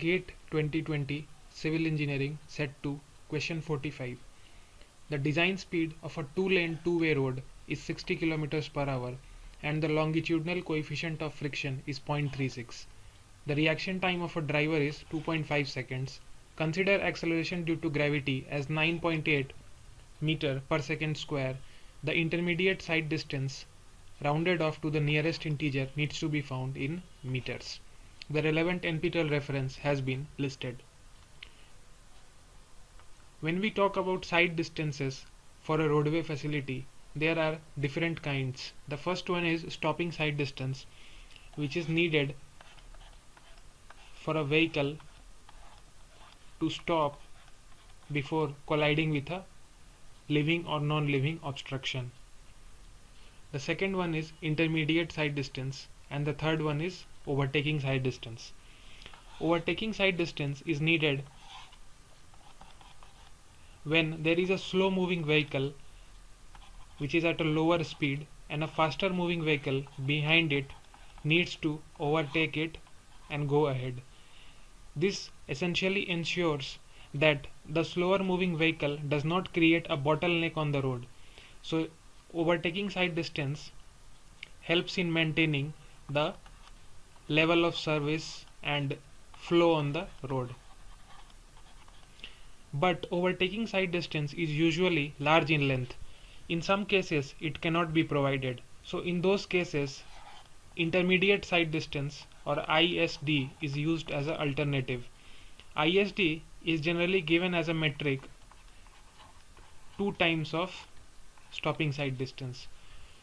GATE 2020 Civil Engineering Set 2 Question 45. The design speed of a two-lane two-way road is 60 km per hour and the longitudinal coefficient of friction is 0.36. The reaction time of a driver is 2.5 seconds. Consider acceleration due to gravity as 9.8 meter per second square. The intermediate side distance rounded off to the nearest integer needs to be found in meters. The relevant NPTEL reference has been listed. When we talk about side distances for a roadway facility, there are different kinds. The first one is stopping side distance, which is needed for a vehicle to stop before colliding with a living or non-living obstruction. The second one is intermediate side distance, and the third one is overtaking side distance. Overtaking side distance is needed when there is a slow moving vehicle which is at a lower speed and a faster moving vehicle behind it needs to overtake it and go ahead. This essentially ensures that the slower moving vehicle does not create a bottleneck on the road. So overtaking side distance helps in maintaining the level of service and flow on the road. But overtaking side distance is usually large in length. In some cases it cannot be provided. So in those cases intermediate side distance or ISD is used as an alternative. ISD is generally given as a metric 2 times of stopping side distance.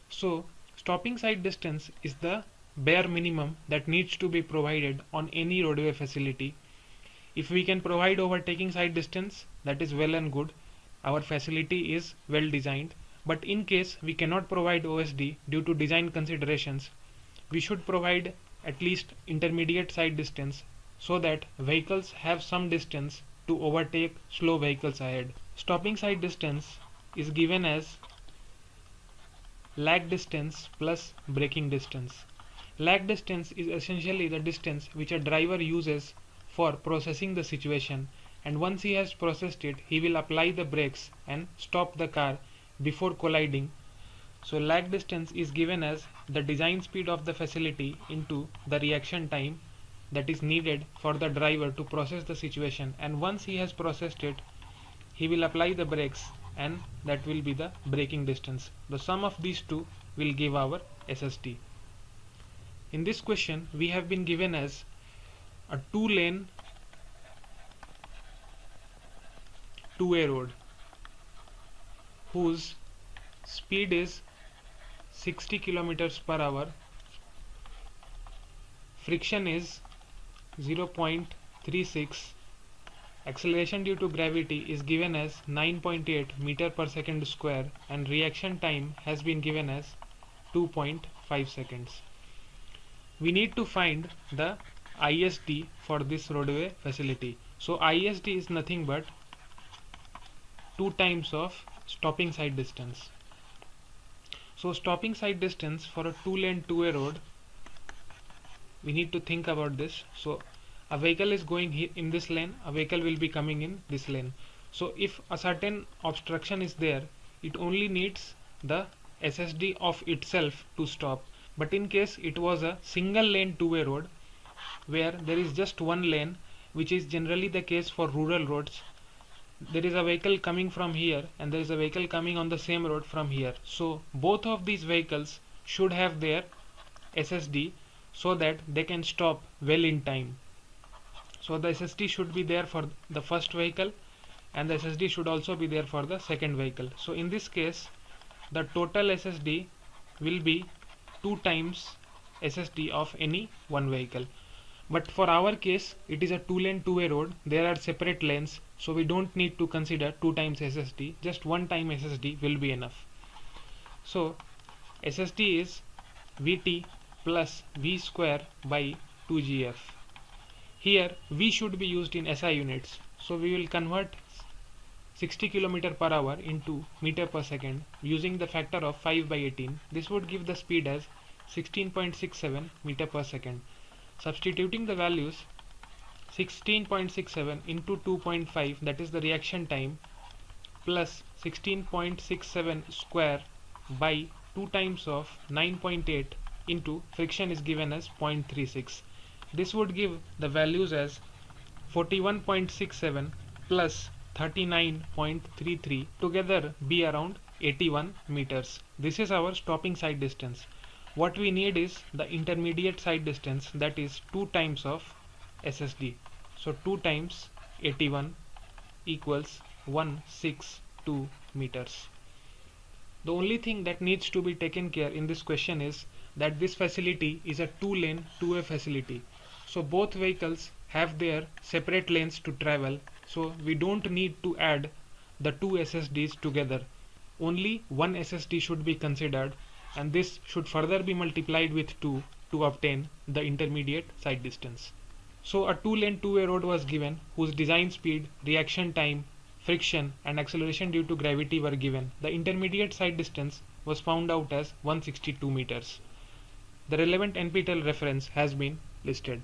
So stopping side distance is the bare minimum that needs to be provided on any roadway facility. If we can provide overtaking side distance, that is well and good. Our facility is well designed. But in case we cannot provide OSD due to design considerations, we should provide at least intermediate side distance so that vehicles have some distance to overtake slow vehicles ahead. Stopping side distance is given as lag distance plus braking distance. Lag distance is essentially the distance which a driver uses for processing the situation, and once he has processed it, he will apply the brakes and stop the car before colliding. So lag distance is given as the design speed of the facility into the reaction time that is needed for the driver to process the situation, and once he has processed it, he will apply the brakes and that will be the braking distance. The sum of these two will give our SSD. In this question we have been given as a two-lane two-way road whose speed is 60 km per hour, friction is 0.36, acceleration due to gravity is given as 9.8 meter per second square, and reaction time has been given as 2.5 seconds. We need to find the ISD for this roadway facility. So ISD is nothing but 2 times of stopping side distance. So stopping side distance for a two-lane two-way road, we need to think about this. So a vehicle is going here in this lane, a vehicle will be coming in this lane. So if a certain obstruction is there, it only needs the SSD of itself to stop. But in case it was a single lane two-way road where there is just one lane, which is generally the case for rural roads, there is a vehicle coming from here and there is a vehicle coming on the same road from here. So both of these vehicles should have their SSD so that they can stop well in time. So the SSD should be there for the first vehicle and the SSD should also be there for the second vehicle. So in this case the total SSD will be 2 times SSD of any one vehicle. But for our case it is a two-lane two-way road, there are separate lanes, so we don't need to consider 2 times SSD, just 1 time SSD will be enough. So SSD is Vt plus V square by 2GF. Here V should be used in SI units, so we will convert 60 km per hour into meter per second using the factor of 5 by 18. This would give the speed as 16.67 meter per second. Substituting the values, 16.67 into 2.5, that is the reaction time, plus 16.67 square by 2 times of 9.8 into friction is given as 0.36. This would give the values as 41.67 plus 39.33, together be around 81 meters. This is our stopping side distance. What we need is the intermediate side distance, that is 2 times of SSD. So 2 times 81 equals 162 meters. The only thing that needs to be taken care in this question is that this facility is a 2-lane 2-way facility. So both vehicles have their separate lanes to travel, so we don't need to add the two SSDs together. Only one SSD should be considered, and this should further be multiplied with 2 to obtain the intermediate side distance. So a 2-lane 2-way road was given whose design speed, reaction time, friction and acceleration due to gravity were given. The intermediate side distance was found out as 162 meters. The relevant NPTEL reference has been listed.